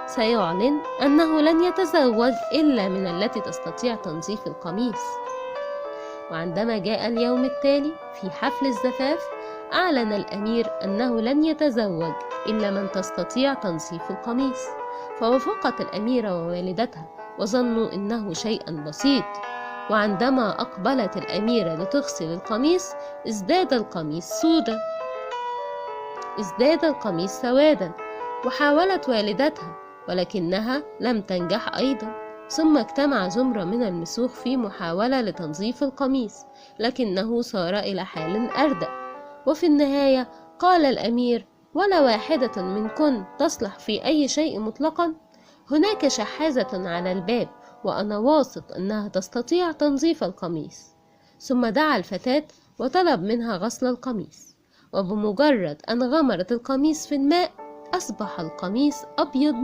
سيعلن أنه لن يتزوج إلا من التي تستطيع تنظيف القميص. وعندما جاء اليوم التالي في حفل الزفاف، أعلن الأمير أنه لن يتزوج إلا من تستطيع تنظيف القميص. فوافقت الأميرة ووالدتها وظنوا إنه شيئا بسيط. وعندما أقبلت الأميرة لتغسل القميص ازداد القميص سوادا. وحاولت والدتها ولكنها لم تنجح أيضا. ثم اجتمع زمرة من المسوخ في محاولة لتنظيف القميص، لكنه صار إلى حال أردأ. وفي النهاية قال الأمير: ولا واحدة منكن تصلح في أي شيء مطلقا. هناك شحاذة على الباب، وأنا واثق أنها تستطيع تنظيف القميص. ثم دعا الفتاة وطلب منها غسل القميص، وبمجرد أن غمرت القميص في الماء أصبح القميص أبيض